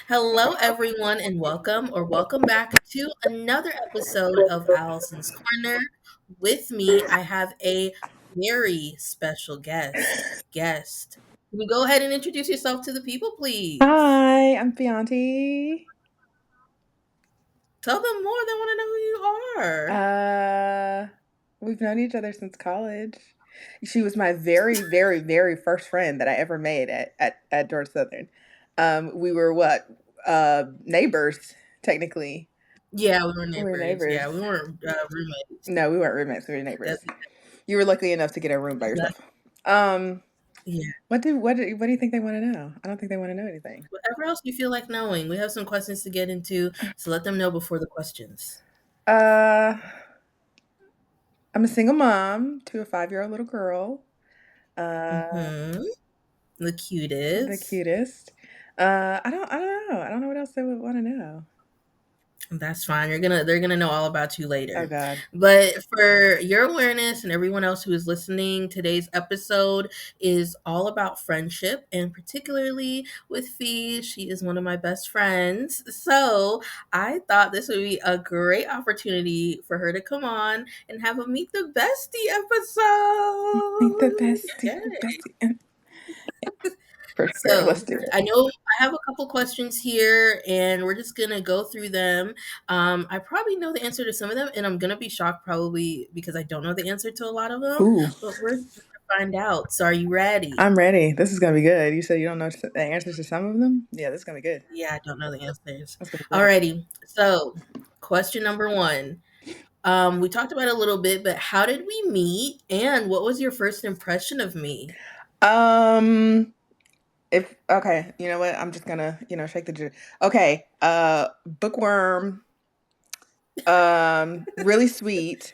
Hello, everyone, and welcome back to another episode of Allison's Corner. With me, I have a very special guest. Can you go ahead and introduce yourself to the people, please? Hi, I'm FeYanti. Tell them more. They want to know who you are. We've known each other since college. She was my very, very, very first friend that I ever made at Georgia Southern. We were what? Neighbors, technically. Yeah, we were We were neighbors. neighbors. Yeah, we weren't roommates. No, we weren't roommates. We were neighbors. That's, You were lucky enough to get a room by that, yourself. Um, yeah. what do you think they want to know? I don't think they want to know anything. Whatever else you feel like knowing. We have some questions to get into, so let them know before the questions. Uh, I'm a single mom to a 5-year-old little girl. Uh, Mm-hmm. The the cutest. cutest. I don't know. I don't know what else they would want to know. That's fine. They're gonna know all about you Oh later. God. But for your awareness and everyone else who is listening, today's episode is all about friendship, and particularly with Fee. She is one of my best friends. So I thought this would be a great opportunity for her to come on and have a meet the bestie Meet the episode. bestie, Yeah. the bestie. For sure. So Let's do it. I know I have a couple questions here, and we're just gonna go through them. I probably know the answer to some of them, and I'm gonna be shocked probably because I don't know the answer to a lot of them. Ooh, But we're gonna find out. So are you ready? I'm ready. This is gonna be good. You said you don't know the answers to some of them. Yeah, this is gonna be good. Yeah, I don't know the answers. That's gonna be good. Alrighty. So question number one. We talked about it a little bit, but how did we meet, and what was your first impression of me? Um, if okay, you know what? I'm just gonna shake the. Okay. Bookworm. Really sweet.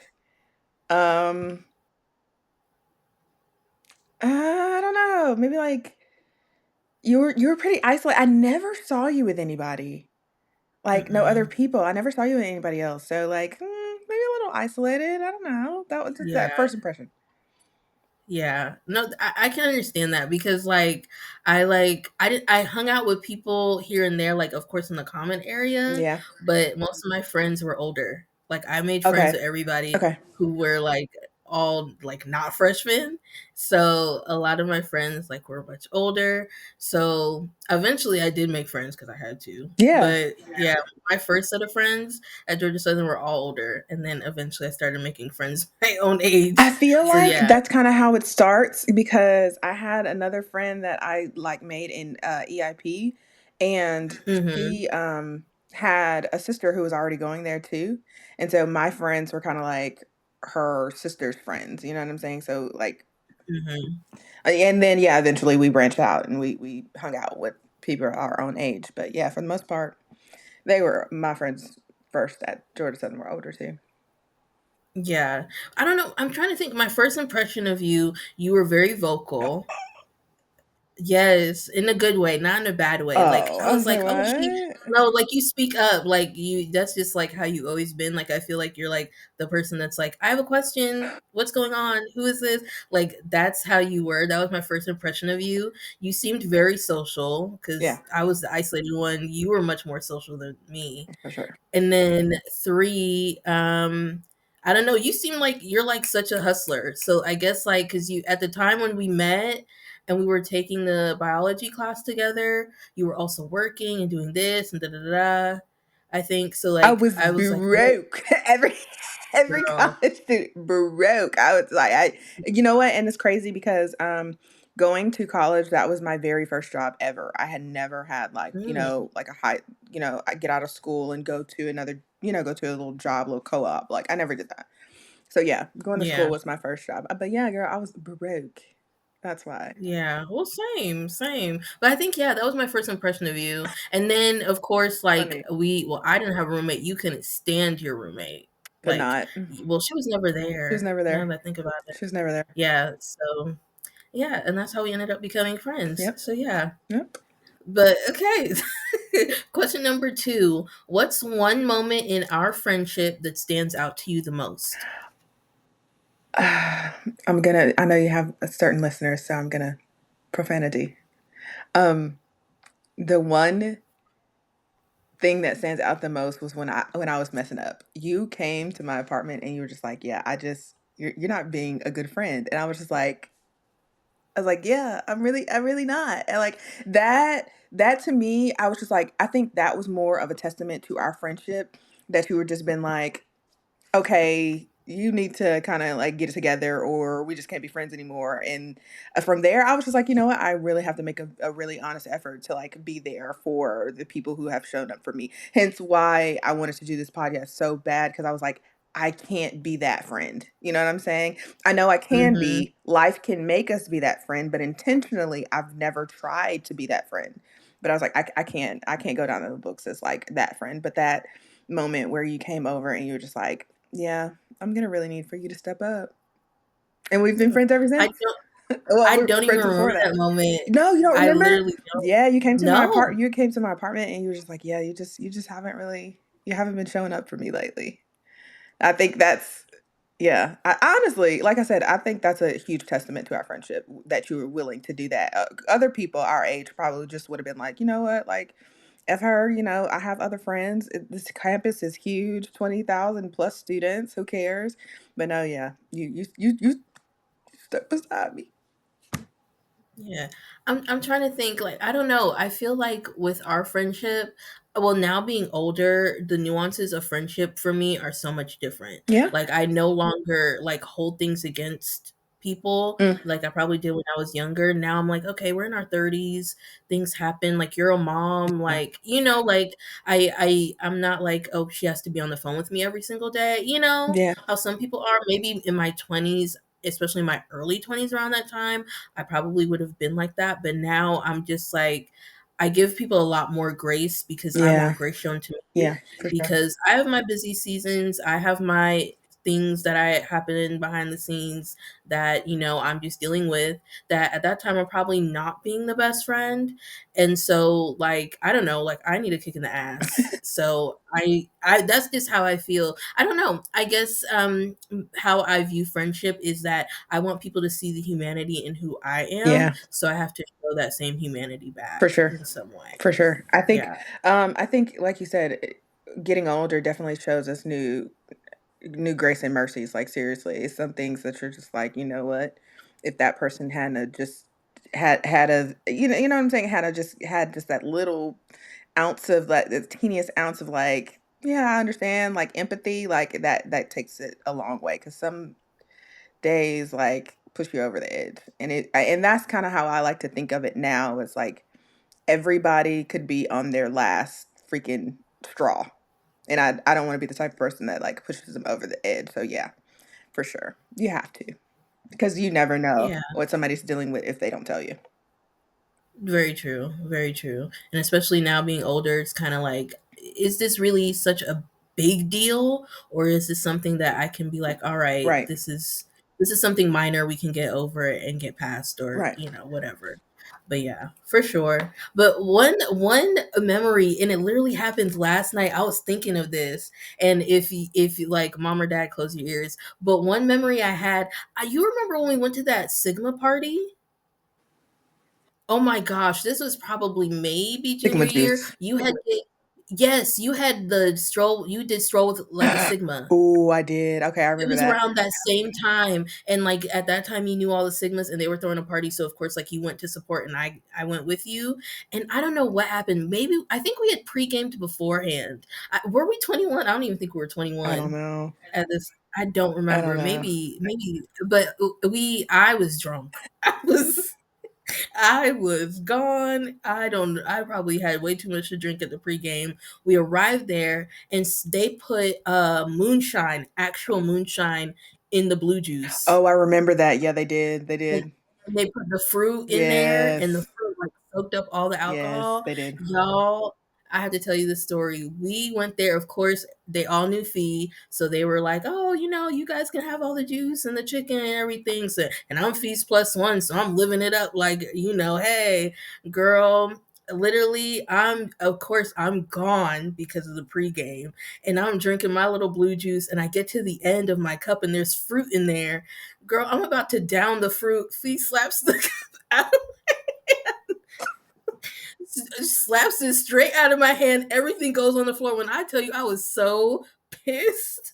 Um, I don't know. Maybe like you were pretty isolated. I never saw you with anybody. Like no other Mm-mm. people. I never saw you with anybody else. So like maybe a little isolated. I don't know. That was just Yeah. that first impression. Yeah, no, I can understand that because I hung out with people here and there, like of course in the common area, Yeah. but most of my friends were older. Like I made friends Okay. with everybody Okay. who were like all like not freshmen. So a lot of my friends like were much older. So eventually I did make friends because I had to. Yeah. But yeah, my first set of friends at Georgia Southern were all older, and then eventually I started making friends my own I age. feel So like yeah. that's kind of how it starts because I had another friend that I like made in EIP, and Mhm. she had a sister who was already going there too, and so my friends were kind of like her sister's friends. You know what I'm saying? So like, Mhm. and then yeah, eventually we branched out and we hung out with people our own age. But yeah, for the most part, they were my friends first at Georgia Southern were older too. Yeah. I don't know. I'm trying to think. My first impression of you, you were very vocal. Yes, in a good way, not in a bad way. Like Oh, I I was was like, like, "Oh, what? no, like you speak up. Like you that's just like how you always been. Like I feel like you're like the person that's like, "I have a question. What's going on? Who is this?" Like that's how you were. That was my first impression of you. You seemed very social Yeah, cuz I was the isolated one. You were much more social than me. for sure. And then 3, I don't know, you seem like you're like such a hustler. So I guess like cuz you at the time when we met and we were taking the biology class together, you were also working and doing this and da da da. Da. I think so I like was I was like, "Oh, broke. Every girl." college student broke. I was like, you know what? And it's crazy because going to college, that was my very first job ever. I had never had like, Mm, like a high, I get out of school and go to another, go to a little job, little co-op. Like I never did that. So yeah, going to school yeah. was my first job. But yeah, girl, I was broke. That's why. Yeah. Well, same. But I think yeah, that was my first impression of you. And then of course like Funny. I didn't have a roommate. You couldn't stand your roommate. Could Like not. well, she was never She was there. never Now there. that I think about it. She was never there. Yeah. So yeah, and that's how we ended up becoming friends. Yep. So yeah. Yep. But okay. Question number 2. What's one moment in our friendship that stands out to you the most? I know you have a certain listeners, so I'm gonna profanity. Um, the one thing that stands out the most was when I was messing up. You came to my apartment and you were just like, "Yeah, you're not being a good friend." And I was like, "Yeah, I'm really not." And like that to me, I was just like, I think that was more of a testament to our friendship that you were just been like, okay, you need to kind of like get it together or we just can't be friends anymore. And from there, I was just like, you know what? I really have to make a really honest effort to like be there for the people who have shown up for me. Hence why I wanted to do this podcast so bad because I was like, I can't be that friend. You know what I'm saying? I know I can Mm-hmm. be. Life can make us be that friend, but intentionally, I've never tried to be that friend. But I was like, I can't go down in the books as like that friend. But that moment where you came over and you were just like, yeah, I'm gonna really need for you to step up. And we've been friends ever I since. don't. Well, I we were don't even friends before remember that. that moment. No, you don't I remember? literally don't. Yeah, No. you came to my apartment and you were just like, yeah, you just haven't really you haven't been showing up for me lately. I think that's yeah. I honestly, like I said, I think that's a huge testament to our friendship that you were willing to do that. Other people our age probably just would have been like, you know what, like of her, you know, I have other friends. This campus is huge, 20,000 plus students. Who cares? But no, yeah, you stuck beside me. Yeah. I'm trying to think, like, I don't know. I feel like with our friendship, well, now being older, the nuances of friendship for me are so much different. Yeah. Like I no longer like hold things against people Mm. like I probably did when I was younger. Now I'm like, okay, we're in our 30s, things happen, like you're a mom, Yeah. like, like I'm not like, oh, she has to be on the phone with me every single day, Yeah. how some people are. Maybe in my 20s, especially my early 20s around that time, I probably would have been like that. But now I'm just like, I give people a lot more grace because I Yeah. want grace shown to me, Yeah. For sure. because I have my busy seasons. I have my things that I happen behind the scenes that, I'm just dealing with, that at that time I'm probably not being the best friend. And so like, I don't know, like I need a kick in the ass. So I that's just how I feel. I don't know. I guess how I view friendship is that I want people to see the humanity in who I am, Yeah. so I have to show that same humanity For back sure. in some way. For sure. Yeah. I think like you said, getting older definitely shows us new grace and mercies. Like seriously, it's some things that you're just like, you know what, if that person hadn't have just had a you know what I'm saying, had a just had just that little ounce of like the teeniest ounce of like, yeah, I understand, like empathy, like that takes it a long way because some days like push you over the edge, and and that's kind of how I like to think of it now. It's like everybody could be on their last freaking straw, and I don't want to be the type of person that like pushes them over the edge. So yeah, for sure, you have to, because you never know Yeah. what somebody's dealing with if they don't tell you. Very true. Very true. And especially now being older, it's kind of like, is this really such a big deal, or is this something that I can be like, all right, Right. this is something minor, we can get over it and get past, or Right. whatever. But yeah, for sure. But one memory, and it literally happened last night. I was thinking of this, and if you like, mom or dad, close your ears. But one memory I had, you remember when we went to that Sigma party? Oh my gosh, this was probably maybe junior Sigma year. juice. Yes, you had the stroll. You did stroll with like a Sigma. Oh, I did. Okay, I It remember was that. around that same time, and like at that time, you knew all the Sigmas, and they were throwing a party. So of course, like you went to support, and I went with you. And I don't know what happened. Maybe I think we had pre-gamed beforehand. Were we 21? I don't even think we were I don't 21 know. at this. I don't I don't remember. know. Maybe, but I was drunk. I was gone. I probably had way too much to drink at the pregame. We arrived there and they put moonshine, actual moonshine, in the blue juice. Oh, I remember that. Yeah, they did. They And did. they put the fruit in there, and the Yes. fruit like soaked up all the Yes, alcohol. they did. Y'all, I have to tell you the story. We went there, of course, they all knew Fee, so they were like, "Oh, you guys can have all the juice and the chicken and everything." So, and I'm Fee's plus one, so I'm living it up like, hey, girl, literally, I'm gone because of the pregame, and I'm drinking my little blue juice, and I get to the end of my cup, and there's fruit in there. Girl, I'm about to down the fruit. Fee slaps the cup out, slaps it straight out of my hand. Everything goes on the floor. When I tell you, I was so pissed.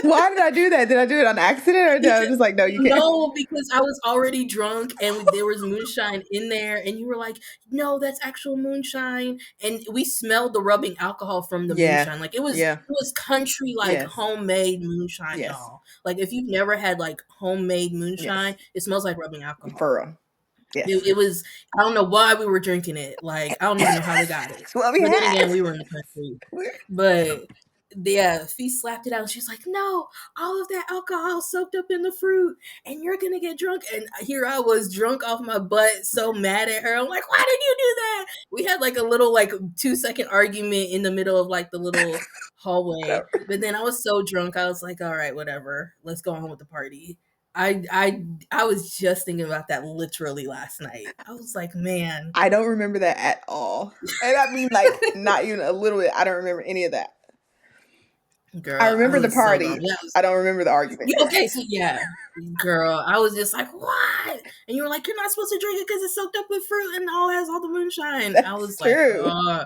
Why did I do that? Did I do it on accident or did I Because just like, no, you can't? no, because I was already drunk and there was moonshine in there, and you were like, "No, that's actual moonshine." And we smelled the rubbing alcohol from the Yeah. moonshine. Like Yeah. it was country like Yes. homemade moonshine, Yes. y'all. Like if you've never had like homemade Yes. moonshine, it smells like rubbing alcohol. For real. Yes. It was I don't know why we were drinking it. Like I don't even know how we got it. It's what we But then had. again, we were in the country. But yeah, Fee slapped it out. She's like, "No, all of that alcohol soaked up in the fruit, and you're gonna get drunk." And here I was, drunk off my butt, so mad at her. I'm like, "Why did you do that?" We had like a little like 2 second argument in the middle of like the little hallway. But then I was so drunk, I was like, "All right, whatever. Let's go on with the party." I I I was just thinking about that literally last night. I was like, "Man, I don't remember that at all. And I mean, like, not even a little bit. I don't remember any of that. I girl, I remember the was so gone." party. Yeah, I don't remember the argument. okay, so yeah, girl, I was just like, "What?" And you were like, "You're not supposed to drink it because it's soaked up with fruit and all has all the moonshine." I That's was like, true. "Oh,"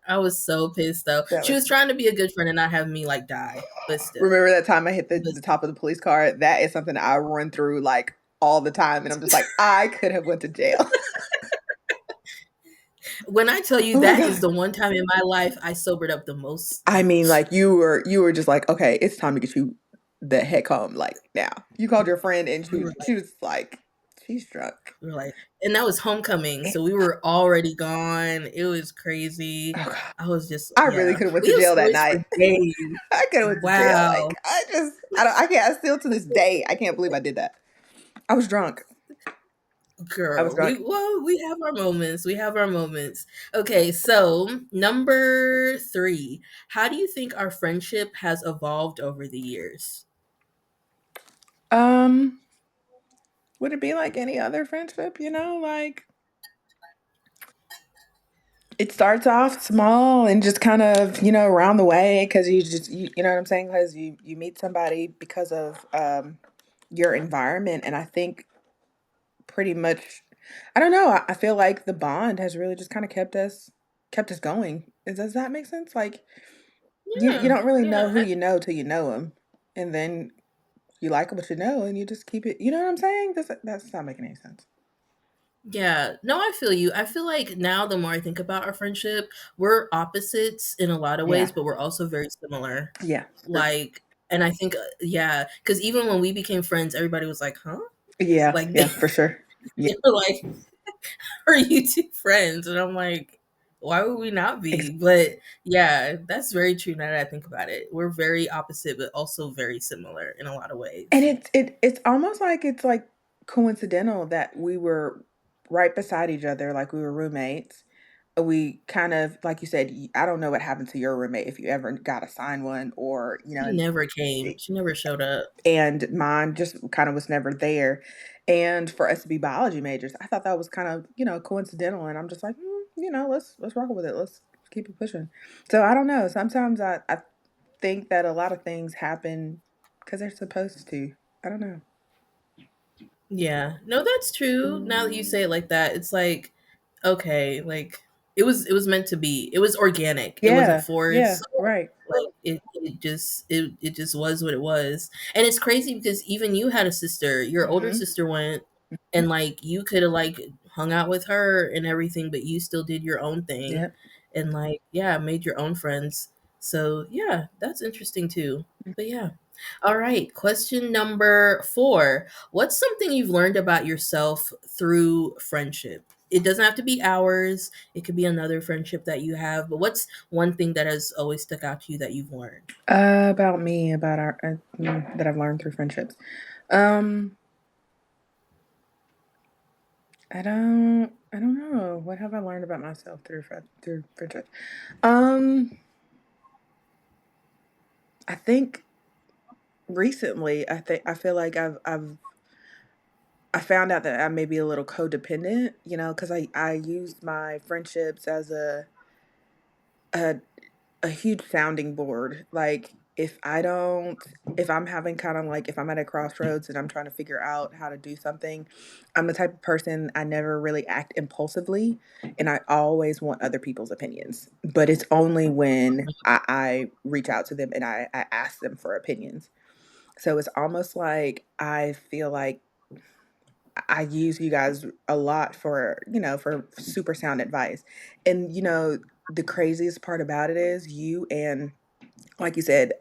I was so pissed though. That She was was trying to be a good friend and not have me like die, but still, remember that time I hit but the top of the police car? That is something I run through like all the time, and I'm just like, I could have went to jail. when I tell you Oh my that is god. the one time in my life I sobered up the most. I mean, like you were just like, okay, it's time to get you the heck home. Like now, you called your friend, and We were she was like, she's drunk. we were like, and that was homecoming, Eh, so we were already gone. It was crazy. Oh god, I was just I really yeah. could have went We to have jail that stories for night. days. I could have went to jail. Wow. Like I don't. I can't. I still to this day, I can't believe I did that. I was drunk. I was Girl, drunk. we have our moments. We have our moments. Okay, so number 3. How do you think our friendship has evolved over the years? Um, would it be like any other friendship? You know, like it starts off small and just kind of around the way because you know what I'm saying, because you meet somebody because of your environment, and I think pretty much I don't know, I feel like the bond has really just kind of kept us going. Does that make sense? Like you Yeah. don't really know Yeah. who you know till you know them, and then you like what you know and you just keep it. You know what I'm saying? That's not making any sense. Yeah, no, I feel you. I feel like now the more I think about our friendship, we're opposites in a lot of Yeah. ways, but we're also very similar. Yeah. Like, and I think, yeah, because even when we became friends, everybody was like, "Huh?" Yeah. Like Yeah. For sure. Yeah. they were like, "Are you two friends?" And I'm like, "Why would we not be?" But yeah, that's very true now that I think about it. We're very opposite, but also very similar in a lot of And ways. it's almost like it's like coincidental that we were right beside each other, like we were roommates. We kind of, like you said, I don't know what happened to your roommate if you ever got assigned one, or She never came. She never showed up. and mine just kind of was never there. And for us to be biology majors, I thought that was kind of coincidental. And I'm just like, let's rock with it. Let's keep it pushing. So I don't know. Sometimes I think that a lot of things happen because they're supposed to. I don't know. Yeah. No, that's true. Now that you say it like that, it's like okay, like it was meant to be. It was organic. It wasn't Yeah, yeah, forced. right. Like it just was what it was. And it's crazy because even you had a sister. Your older Mhm. sister went and like you could have like hung out with her and everything, but you still did your own thing Yep. and like yeah, made your own friends. So yeah, that's interesting too. But yeah. All right, question number 4. What's something you've learned about yourself through friendship? It doesn't have to be ours. It could be another friendship that you have. But what's one thing that has always stuck out to you that you've learned? About me, about our that I've learned through friendships. Um, I don't know. What have I learned about myself through friendships? Um, I think recently, I feel like I found out that I may be a little codependent. Because I used my friendships as a a huge sounding board. Like if I don't, if I'm having kind of like, if I'm at a crossroads and I'm trying to figure out how to do something, I'm the type of person, I never really act impulsively, and I always want other people's opinions. But it's only when I reach out to them and I ask them for opinions. So it's almost like I feel like I use you guys a lot for, for super sound advice. And, the craziest part about it is you and, like you said,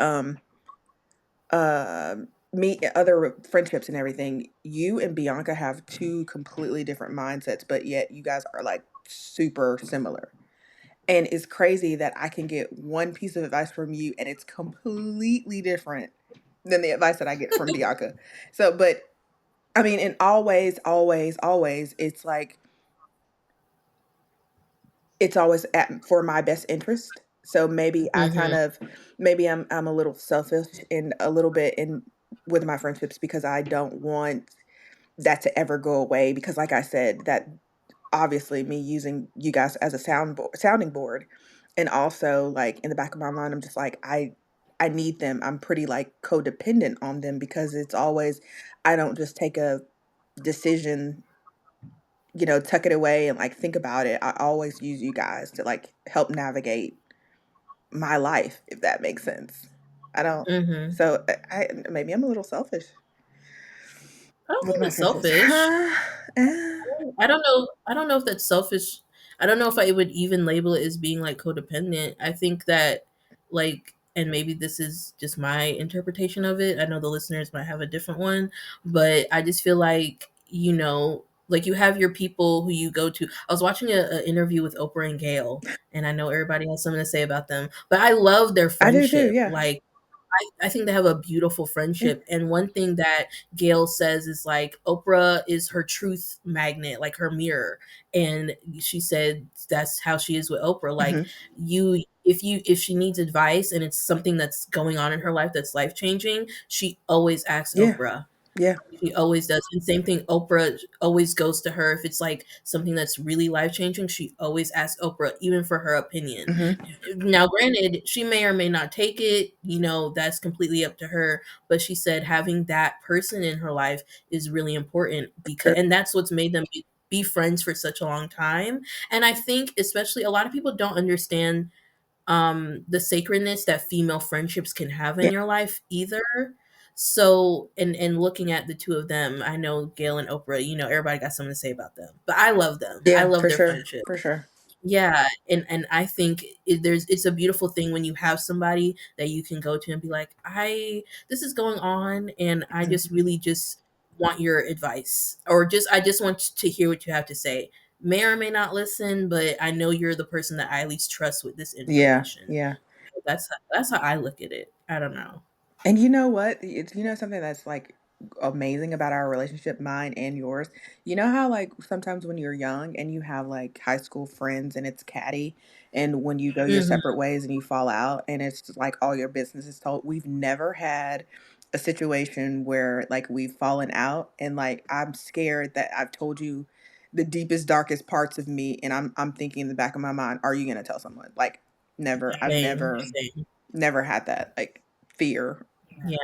me, other friendships and everything, you and Bianca have two completely different mindsets, but yet you guys are like super similar. And it's crazy that I can get one piece of advice from you and it's completely different than the advice that I get from Bianca. So, but I mean, and always, always, always, it's like, it's always for my best interest. So maybe I kind Mhm. of, maybe I'm a little selfish in a little bit in with my friendships because I don't want that to ever go away. Because like I said, that obviously me using you guys as a sounding board, and also like in the back of my mind, I'm just like I need them. I'm pretty like codependent on them because it's always I don't just take a decision, tuck it away and like think about it. I always use you guys to like help navigate my life, if that makes sense. I don't. Mhm. So maybe I'm a little selfish I don't with think my it's friendships. selfish. Eh. I don't know. I don't know if that's selfish. I don't know if I would even label it as being like codependent. I think that like, and maybe this is just my interpretation of it. I know the listeners might have a different one, but I just feel like, like you have your people who you go to. I was watching a interview with Oprah and Gail, and I know everybody has something to say about them, but I love their I do too. friendship. Yeah. Like I think they have a beautiful Yeah. friendship. And one thing that Gail says is like Oprah is her truth magnet, like her mirror. And she said that's how she is with Oprah. Like Hmm. if she needs advice and it's something that's going on in her life that's life changing, she always asks Yeah. Oprah. Yeah. She always does. And same thing, Oprah always goes to her if it's like something that's really life changing. She always asks Oprah, even for her opinion. Hmm. Now, granted, she may or may not take it, that's completely up to her. But she said having that person in her life is really important because, True. and that's what's made them be friends for such a long time. And I think, especially, a lot of people don't understand the sacredness that female friendships can have in Yeah. your life either. So and looking at the two of them, I know Gail and Oprah, everybody got something to say about them, but I love them. I Yeah. love For their sure. friendship. For sure. Yeah, and I think it's a beautiful thing when you have somebody that you can go to and be like, I this is going on, and I just Hmm. really just want your advice, or I just want to hear what you have to say. May or may not listen, but I know you're the person that I at least trust with this Yeah. information. Yeah. That's how I look at it. I don't know. And you know what? It's something that's like amazing about our relationship, mine and yours. You know how like sometimes when you're young and you have like high school friends and it's catty, and when you go your Hmm. separate ways and you fall out and it's just like all your business is told. We've never had a situation where like we've fallen out and like I'm scared that I've told you the deepest darkest parts of me, and I'm thinking in the back of my mind, are you going to tell someone? Like never. I've Same, never same. had that like fear. Yeah.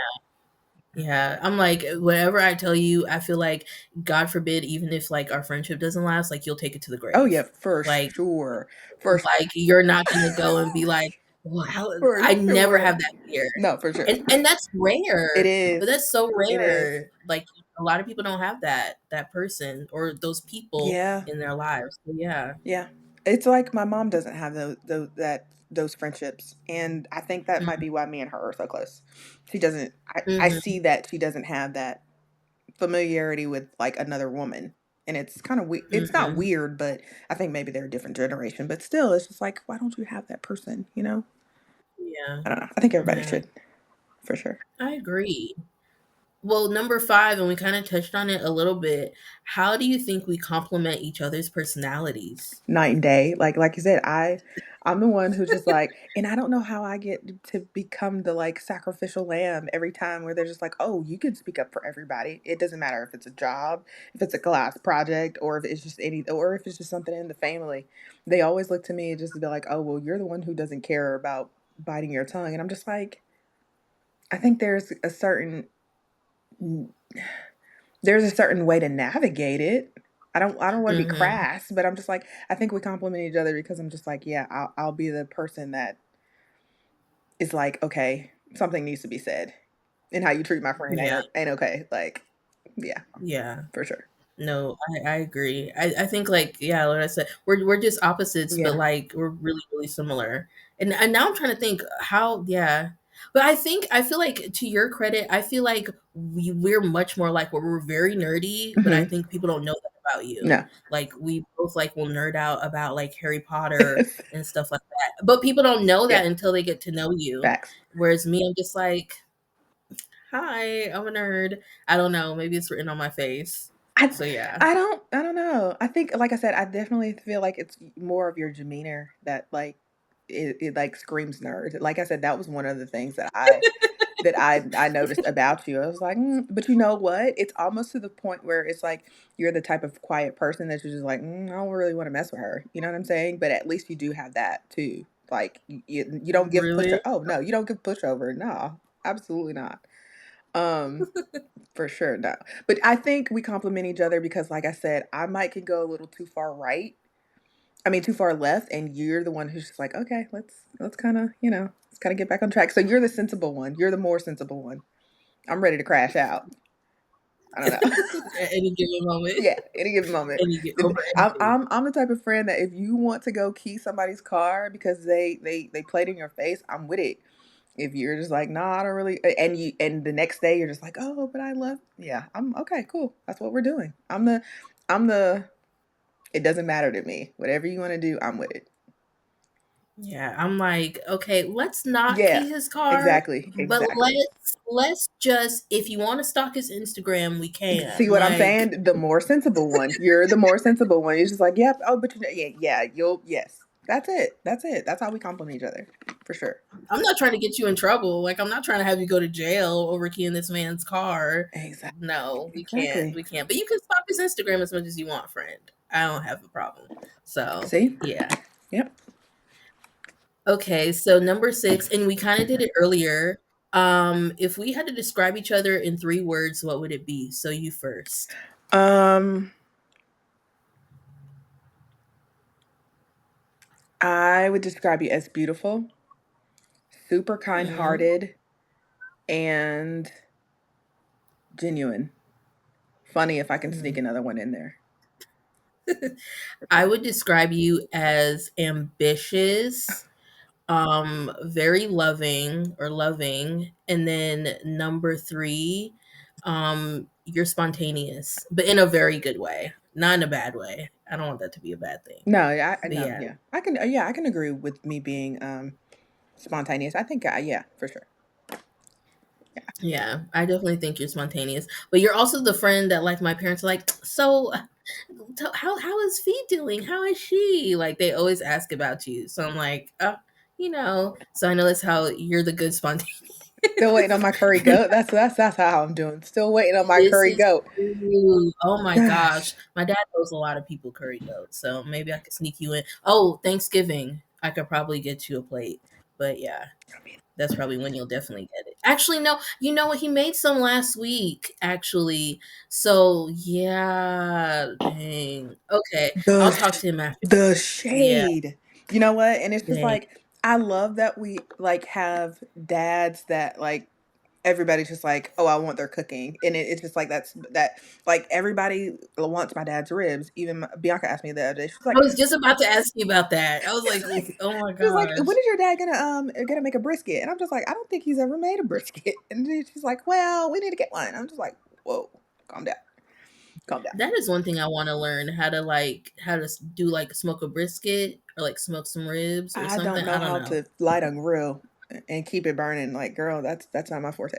Yeah, I'm like, whatever I tell you, I feel like, God forbid, even if like our friendship doesn't last, like you'll take it to the Oh yeah, grave. for Like, sure. For you're not gonna go and be like, well, for I never have sure. that fear, No, for sure. and that's It rare. is. But that's so It is. rare. Like a lot of people don't have that person or those people Yeah. in their lives. So yeah. Yeah. It's like my mom doesn't have those friendships, and I think that might be why me and her are so close. She doesn't. I Mm-hmm. see that she doesn't have that familiarity with like another woman, and it's kind of it's not Mm-hmm. weird, but I think maybe they're a different generation. But still, it's just like, why don't you have that person? Yeah. I don't know. I think everybody Yeah. should, for sure. I agree. Well, number five, and we kind of touched on it a little bit. How do you think we complement each other's personalities? Night and day. Like you said, I'm the one who's just like, and I don't know how I get to become the like sacrificial lamb every time where they're just like, oh, you can speak up for everybody. It doesn't matter if it's a job, if it's a class project, or if it's just or if it's just something in the family. They always look to me and just be like, oh, well, you're the one who doesn't care about biting your tongue, and I'm just like, I think there's a certain way to navigate it. I don't want to be Mhm. crass, but I'm just like I think we complement each other because I'm just like yeah, I'll be the person that is like okay, something needs to be said, and how you treat my friend Yeah. ain't okay. Like yeah, Yeah. for sure. No, I agree. I think like yeah, like I said, we're just opposites, but Yeah. like we're really really similar. And now I'm trying to think how yeah, but I feel like to your credit, I feel like we're much more like we're very nerdy, but I Hmm. think people don't know that about you. No. Like we both like will nerd out about like Harry Potter and stuff like that, but people don't know Yeah. that until they get to know you. Facts. Whereas me, I'm just like, hi, I'm a nerd. I don't know, maybe it's written on my face. I So yeah. I don't know. I think like I said, I definitely feel like it's more of your demeanor that like it like screams nerd. Like I said, that was one of the things that I noticed about you. I was like, but you know what? It's almost to the point where it's like you're the type of quiet person that you're just like, I don't really want to mess with her. You know what I'm saying? But at least you do have that too. Like you don't give push. Really? Oh no, you don't give pushover. No, absolutely not. Um, for sure, no. But I think we complement each other because, like I said, I might can go a little too far right. I mean, too far left, and you're the one who's just like, okay, let's kind of let's kind of get back on track. So you're the sensible one. You're the more sensible one. I'm ready to crash out. I don't know. At any given moment, Yeah, any given moment. over I'm, anything. I'm the type of friend that if you want to go key somebody's car because they played in your face, I'm with it. If you're just like, nah, I don't really, and the next day you're just like, oh, but I love, yeah, I'm okay, cool. That's what we're doing. I'm the. It doesn't matter to me. Whatever you want to do, I'm with it. Yeah, I'm like, okay, let's not Yeah, key his car, exactly, but exactly. let's just if you want to stalk his Instagram, we See can. what I'm Like, saying? The more sensible one. You're the more sensible one. You're just like, yep. Oh, but you know, yeah, yeah. Yes. That's it. That's it. That's how we compliment each other, for sure. I'm not trying to get you in trouble. Like, I'm not trying to have you go to jail over keying this man's car. Exactly. No, we can't. Exactly. We can't. But you can stalk his Instagram as much as you want, friend. I don't have a problem. So, See? yeah. Yep. Okay, so number 6, and we kinda did it earlier. If we had to describe each other in 3 words, what would it be? So you first. Um, I would describe you as beautiful, super Mm. kind-hearted, and genuine. Funny if I can sneak Mm. another one in there. I would describe you as ambitious, very loving, and then number 3, you're spontaneous, but in a very good way, not in a bad way. I don't want that to be a bad thing. No, I But no, yeah. yeah. I can yeah, I can agree with me being spontaneous. I think yeah, for sure. Yeah. Yeah, I definitely think you're spontaneous, but you're also the friend that like my parents are like, so how is Fee doing? How is she? Like they always ask about you. So I'm like, so I know that's how you're the good spontaneous. Still waiting on my curry goat. That's how I'm doing. Still waiting on my This curry is goat. true. Oh my Gosh. gosh. My dad knows a lot of people curry goat, so maybe I could sneak you in. Oh, Thanksgiving. I could probably get you a plate. But yeah. That's probably when you'll definitely get it. Actually, no, you know what? He made some last week, actually. So yeah, dang. Okay, I'll The talk to him after. the Yeah, shade. You know what? And it's just dang. like I love that we like have dads that like everybody's just like, oh, I want their cooking, and it's just like that. Like everybody wants my dad's ribs. Even Bianca asked me the other day. She's I like, was just about to ask you about that. I was like, oh my she's like, gosh. when is your dad gonna make a brisket? And I'm just like, I don't think he's ever made a brisket. And then she's like, well, we need to get one. I'm just like, whoa, calm down, calm down. That is one thing I want to learn how to do like smoke a brisket or like smoke some ribs or I something. don't I know don't how know. to light a grill and keep it burning. Like, girl, that's not my forte.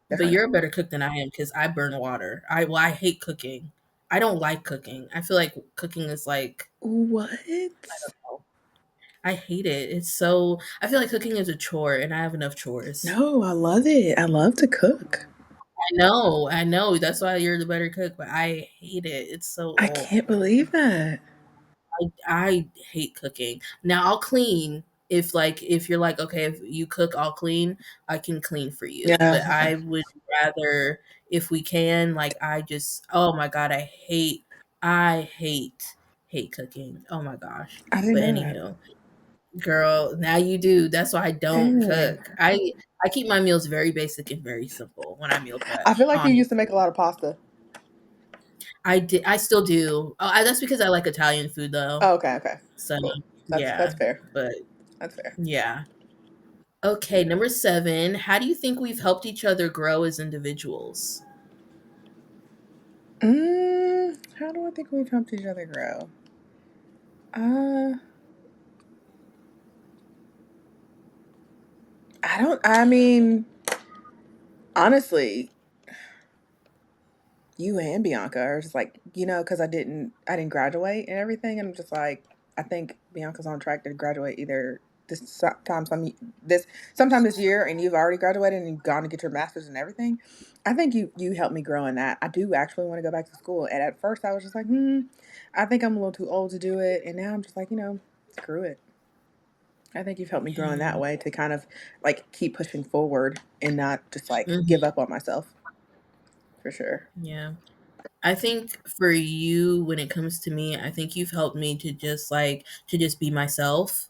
But Definitely you're a better cook than I am because I burn water. I hate cooking. I don't like cooking. I feel like cooking is like not. I What? don't know. I hate it. It's so I feel like cooking is a chore and I have enough chores. No, I love it. I love to cook. I know. That's why you're the better cook, but I hate it. It's so I oh, can't believe that. I hate cooking. Now I'll clean. if you're like, okay, if you cook, I'll clean, I can clean for you. Yeah. But I would rather, if we can, like, I just, oh my god, I hate cooking. Oh my gosh. I didn't But know that. anywho, girl, now you do. That's why I don't Dang. cook. I keep my meals very basic and very simple when I meal prep. I feel like you used to make a Honestly, lot of pasta. I still do. That's because I like Italian food though. Oh, okay, okay. So Cool. That's yeah, fair. but That's fair. yeah. Okay, number 7. How do you think we've helped each other grow as individuals? How do I think we've helped each other grow? Uh, I don't. I mean, honestly, you and Bianca are just like, because I didn't graduate and everything, and I'm just like, I think Bianca's on track to graduate either this sometime this year, and you've already graduated and you've gone to get your master's and everything. I think you helped me grow in that. I do actually want to go back to school, and at first I was just like, I think I'm a little too old to do it, and now I'm just like, screw it. I think you've helped me grow in that Yeah. way to kind of like keep pushing forward and not just like give Mhm. up on myself for sure. Yeah. I think for you, when it comes to me, I think you've helped me to just be myself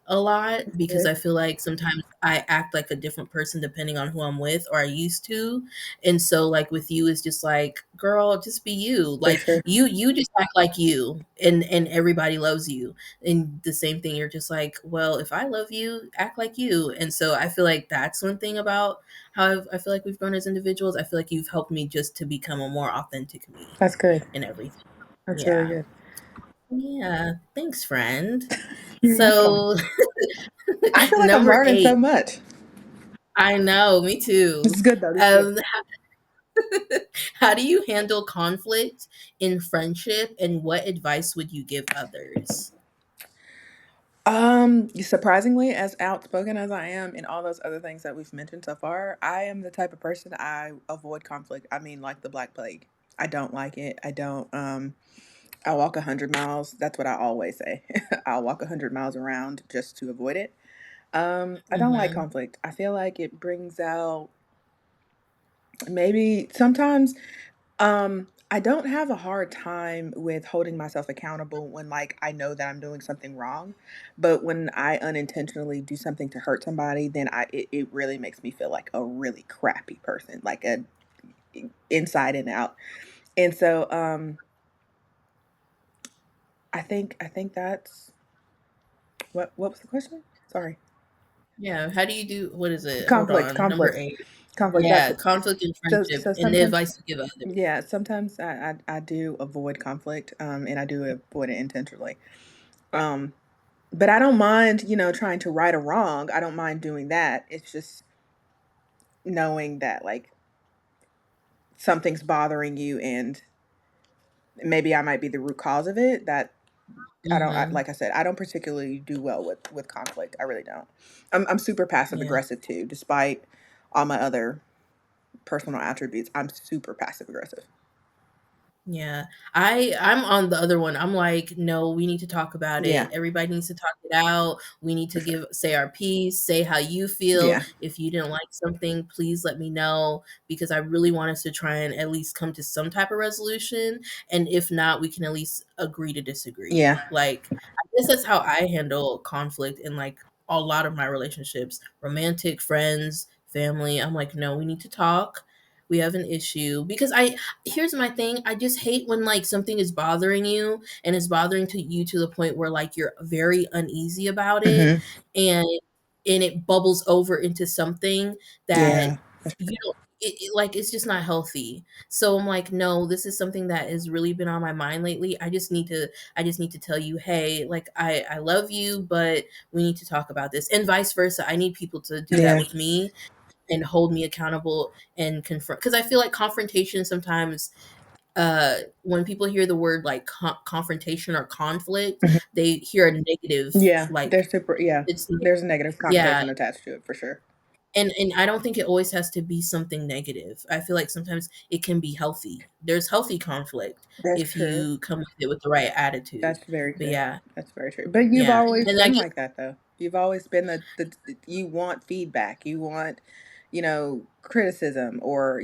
a lot, because Good. I feel like sometimes I act like a different person depending on who I'm with, or I used to. And so like with you, it's just like, girl, just be you. For Like sure. you just act like you, and everybody loves you. And the same thing, you're just like, well, if I love you, act like you. And so I feel like that's one thing about how I feel like we've grown as individuals. I feel like you've helped me just to become a more authentic me That's good. and everything. That's really Yeah. good. Yeah. Thanks, friend. You're welcome. So I feel like I'm number learning so 8. much. I know, me This is too. good though. This is good. Um, how do you handle conflict in friendship, and what advice would you give others? Surprisingly, as outspoken as I am in all those other things that we've mentioned so far, I am the type of person I avoid conflict. I mean, like the Black Plague. I don't like it. I don't. I walk 100 miles. That's what I always say. I'll walk 100 miles around just to avoid it. I don't like Mhm. conflict. I feel like it brings out maybe sometimes I don't have a hard time with holding myself accountable when like I know that I'm doing something wrong, but when I unintentionally do something to hurt somebody, then it really makes me feel like a really crappy person, like a inside and out. And so I think that's what was the question? Sorry. Yeah, how do you do, what is it? Hold Conflict, on. Number conflict, 8. conflict. That's Yeah, conflict in so friendship so and the sometimes. advice you give others. Yeah, sometimes I do avoid conflict, and I do avoid it intentionally. Um, but I don't mind, trying to right a wrong. I don't mind doing that. It's just knowing that like something's bothering you, and maybe I might be the root cause of it. That Mhm. like I said, I don't particularly do well with conflict. I really don't. I'm super passive Yeah. aggressive too, despite all my other personal attributes. I'm super passive aggressive. Yeah. I'm on the other one. I'm like, "No, we need to talk about it. Yeah, Everybody needs to talk it out. We need for to sure. say our piece, say how you feel. Yeah, If you didn't like something, please let me know, because I really want us to try and at least come to some type of resolution, and if not, we can at least agree to disagree." yeah, Like, I guess that's how I handle conflict in, like, a lot of my relationships, romantic, friends, family. I'm like, "No, we need to talk. We have an issue." Because here's my thing, I just hate when like something is bothering you, and it's bothering to you to the point where like you're very uneasy about it, hmm, and it bubbles over into something that yeah, you don't, like, it's just not healthy. So I'm like, no, this is something that has really been on my mind lately. I just need to tell you, hey, like, I love you, but we need to talk about this, and vice versa. I need people to do that yeah, with me and hold me accountable and confront, because I feel like confrontation sometimes, when people hear the word like confrontation or conflict, mhm. they hear a negative, Yeah. like, They're super. Yeah, it's, there's a negative yeah, connotation attached to it for sure. And I don't think it always has to be something negative. I feel like sometimes it can be healthy. There's healthy conflict That's if true. you come with it with the right attitude. That's very But true. yeah, That's very true. But you've yeah, always and I been guess like that, though. You've always been the you want feedback. You want, criticism, or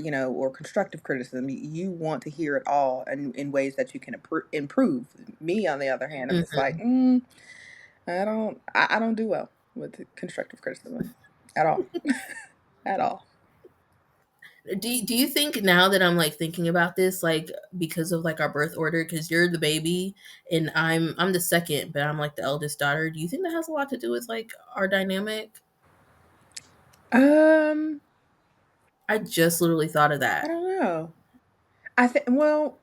constructive criticism. You want to hear it all in ways that you can improve. Me, on the other hand, I'm just like, mhm. I don't do well with constructive criticism at all. At all. Do you think now that I'm like thinking about this, like because of like our birth order, because you're the baby and I'm the second, but I'm like the eldest daughter. Do you think that has a lot to do with like our dynamic? Um, I just literally thought of I that. don't know. I think. Well,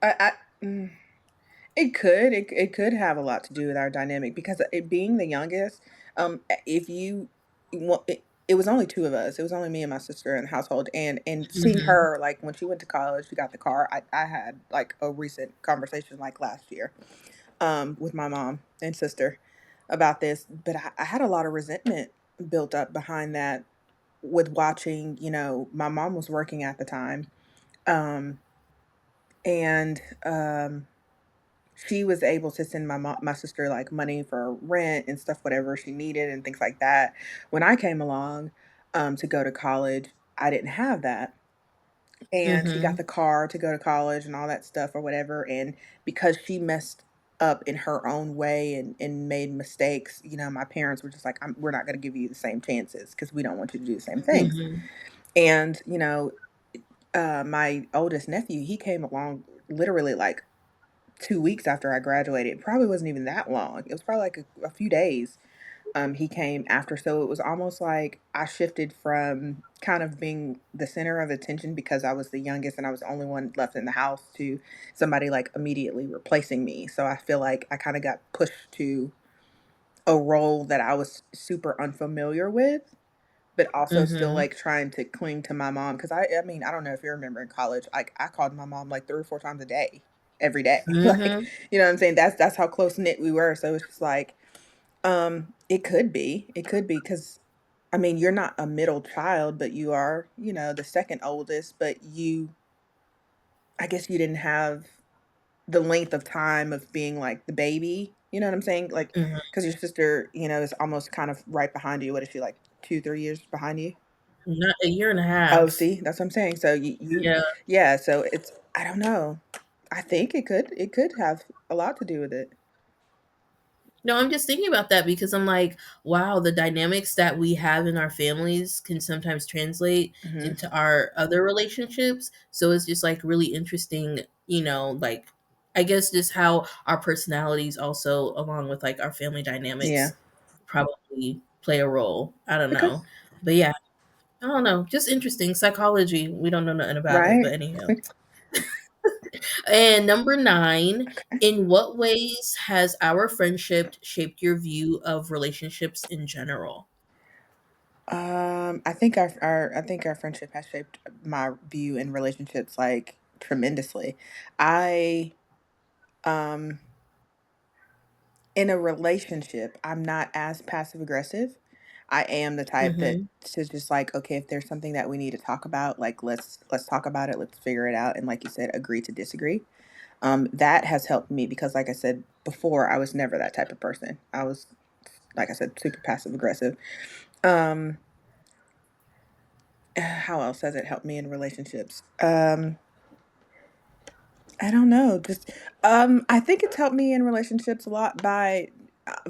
it could. It could have a lot to do with our dynamic because it being the youngest, if you, well, it was only two of us. It was only me and my sister in the household, and seeing Hmm. her like when she went to college, she got the car. I had like a recent conversation like last year, with my mom and sister about this, but I had a lot of resentment built up behind that with watching. My mom was working at the time, um, and she was able to send my sister like money for rent and stuff, whatever she needed and things like that. When I came along, to go to college, I didn't have that, and she got Hmm. the car to go to college and all that stuff or whatever. And because she messed up in her own way and made mistakes, my parents were just like, we're not going to give you the same chances because we don't want you to do the same things. Hmm. And my oldest nephew, he came along literally like 2 weeks after I graduated. It probably wasn't even that long. It was probably like a few days. He came after, so it was almost like I shifted from kind of being the center of attention because I was the youngest and I was the only one left in the house to somebody like immediately replacing me. So I feel like I kind of got pushed to a role that I was super unfamiliar with, but also still Hmm. like trying to cling to my mom because I mean, I don't know if you remember in college, like I called my mom like 3 or 4 times a day, every day. Like, Hmm. you know what I'm saying? That's how close knit we were. So it's just like, it could be because I mean, you're not a middle child, but you are, the second oldest, but I guess you didn't have the length of time of being like the baby. You know what I'm saying? Like, Hmm. because your sister, is almost kind of right behind you. What is she, like 2, 3 years behind you? Not a year and a Oh, half. see, that's what I'm saying. So Yeah. yeah. So I don't know. I think it could have a lot to do with it. No, I'm just thinking about that because I'm like, wow, the dynamics that we have in our families can sometimes translate Hmm. into our other relationships. So it's just like really interesting, like I guess just how our personalities also, along with like our family Yeah. dynamics, probably play a role. I don't Okay. know. But yeah, I don't know. Just interesting. Psychology. We don't know nothing about it, but Right. anyhow. And number nine, Okay. in what ways has our friendship shaped your view of relationships in general? I think our friendship has shaped my view in relationships like tremendously. I um in a relationship, I'm not as passive aggressive. I am the type that Mhm. to just like, okay, if there's something that we need to talk about, like let's talk about it, let's figure it out, and like you said, agree to disagree. That has helped me because, like I said before, I was never that type of person. I was, like I said, super passive aggressive. Um, how else has it helped me in relationships? I don't know. Just I think it's helped me in relationships a lot by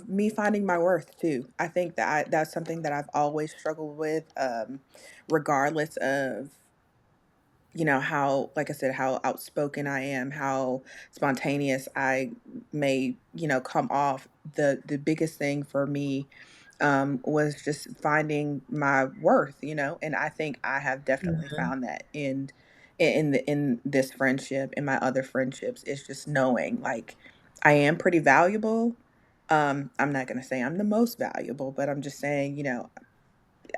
me finding my worth too. I think that's something that I've always struggled with, regardless of how, like I said, how outspoken I am, how spontaneous I may come off. The biggest thing for me was just finding my worth, and I think I have definitely Mhm. found that in this friendship, in my other friendships. It's just knowing like I am pretty valuable. I'm not gonna say I'm the most valuable, but I'm just saying,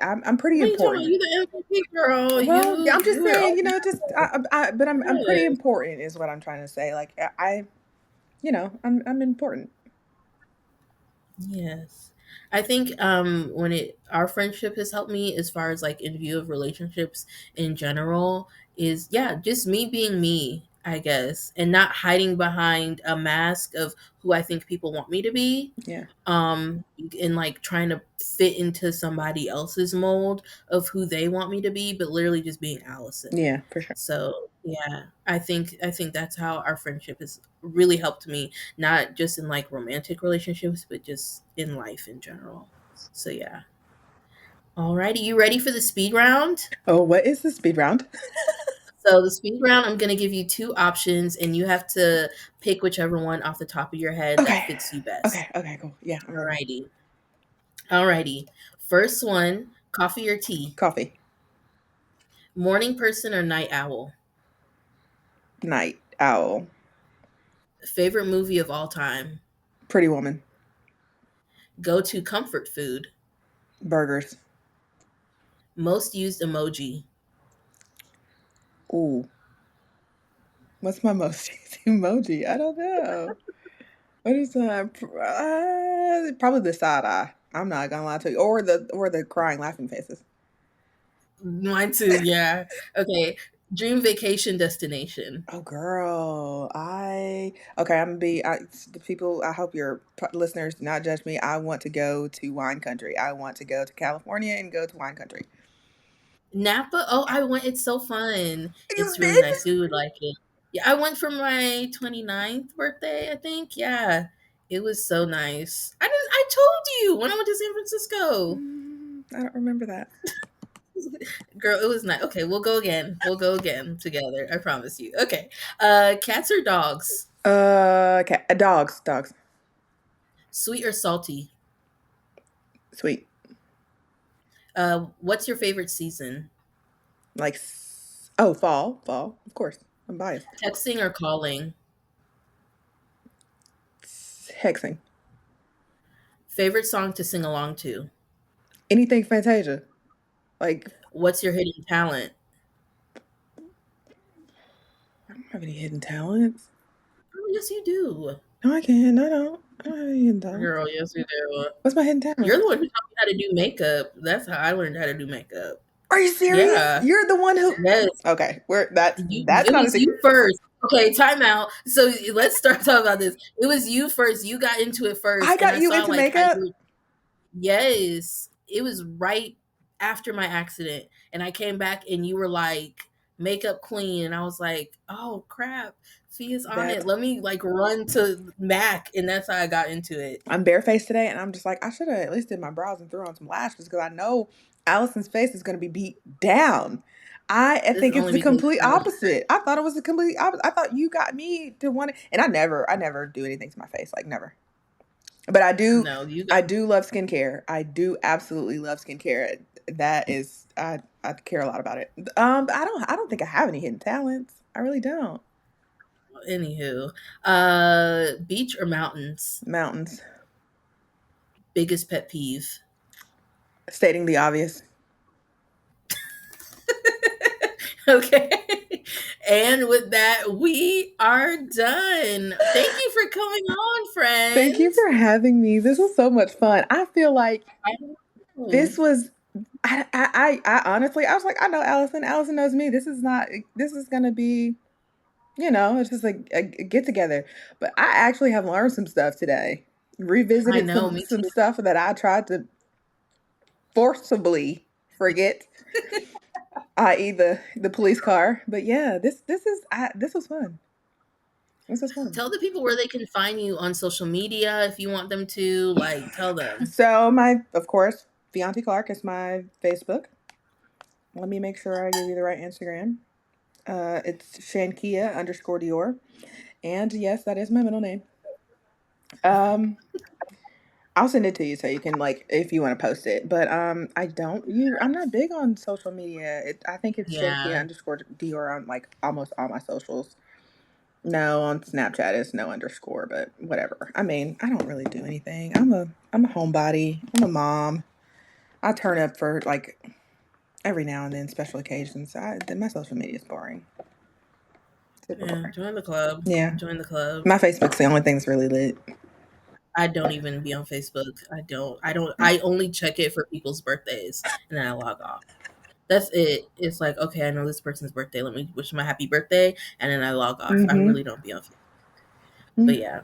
I'm pretty What are you talking about? important. You the MVP girl. Well, You I'm just you are saying, all just but I'm pretty yes. important is what I'm trying to say. Like I'm important. Yes. I think when it our friendship has helped me as far as like in view of relationships in general is yeah, just me being me, I guess, and not hiding behind a mask of who I think people want me to be. Yeah. And like trying to fit into somebody else's mold of who they want me to be, but literally just being Allison. Yeah, for sure. So yeah, I think that's how our friendship has really helped me, not just in like romantic relationships, but just in life in general. So yeah. Alrighty, you ready for the speed round? Oh, what is the speed round? So the speed round, I'm gonna give you two options, and you have to pick whichever one off the top of your head that Okay. fits you best. Okay, cool. Yeah, I'm ready. Alrighty. Alrighty. First one, coffee or tea? Coffee. Morning person or night owl? Night owl. Favorite movie of all time? Pretty woman. Go to comfort food? Burgers. Most used emoji? Ooh. What's my most used emoji? I don't know. What is that? Probably the side eye. I'm not gonna lie to you. Or the crying laughing faces. Mine too, yeah. Okay. Dream vacation destination? Oh, girl, okay. I'm gonna be the people. I hope your listeners do not judge me. I want to go to wine country. I want to go to California and go to wine country. Napa? Oh, I went. It's so fun. It's You've really been? nice. You would like it. Yeah, I went for my 29th birthday, I think. Yeah. It was so nice. I told you when I went to San Francisco. I don't remember that. Girl, it was nice. Okay, we'll go again. We'll go again together. I promise you. Okay. Cats or dogs? Okay. Dogs. Sweet or salty? Sweet. What's your favorite season? Like, oh, fall. Of course, I'm biased. Texting or calling? Hexing. Favorite song to sing along to? Anything Fantasia. Like, What's your hidden talent? I don't have any hidden talents. Oh, yes, you do. No, I can't. I don't have any hidden talents. Girl, yes, you do. What's my hidden You're talent? the one who taught me how to do makeup. That's how I learned how to do makeup. Are you serious? Yeah. You're the one who. Yes. Okay, we're that's It not a was secret. you first. Okay, time out. So let's start talking about this. It was you first. You got into it I first, and got I you saw into like how makeup. you. Yes, it was right after my accident, and I came back, and you were like makeup queen, and I was like, oh crap, Fee is on That it. Let me like run to Mac, and that's how I got into it. I'm barefaced today, and I'm just like I should have at least did my brows and threw on some lashes because I know Allison's face is going to be beat down. I This is think it's only the because complete opposite. I thought it was the complete opposite. I thought you got me to want it, and I never do anything to my face, like never. But no, you got I do love skincare. I do absolutely love skincare. That is, I care a lot about it. I don't think I have any hidden talents. I really don't. anywho. Beach or mountains? Mountains. Biggest pet peeve. Stating the obvious. Okay. And with that, we are done. Thank you for coming on, Thank you friends. for having me. This was so much fun. I feel like I know. this was. I honestly, I was like, I know Allison. Allison knows me. This is not. This is gonna be. It's just like a get together. But I actually have learned some stuff today. I Revisited know, some me some too. stuff that I tried to forcibly forget, i.e. the police car. But yeah, this was fun. This was fun. Tell the people where they can find you on social media if you want them to. Like, tell them. So my of course, FeYanti Clark is my Facebook. Let me make sure I give you the right Instagram. It's Shankia underscore Dior. And yes, that is my middle name. Um I'll send it to you so you can like if you want to post it. But I'm not big on social media. I think it's Shankia Yeah. underscore Dior on like almost all my socials. No, on Snapchat it's no underscore, but whatever. I mean, I don't really do anything. I'm a homebody. I'm a mom. I turn up for like every now and then special occasions. My social media is boring. Super Yeah. boring. Join the club. Yeah. Join the club. My Facebook's the only thing that's really lit. I don't even be on Facebook. I only check it for people's birthdays and then I log off. That's it. It's like, okay, I know this person's birthday. Let me wish them a happy birthday and then I log off. I Mm-hmm. really don't be on Facebook. But yeah.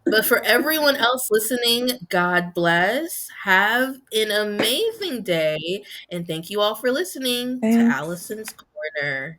But for everyone else listening, God bless. Have an amazing day. And thank you all for listening to Thanks. Allison's Corner.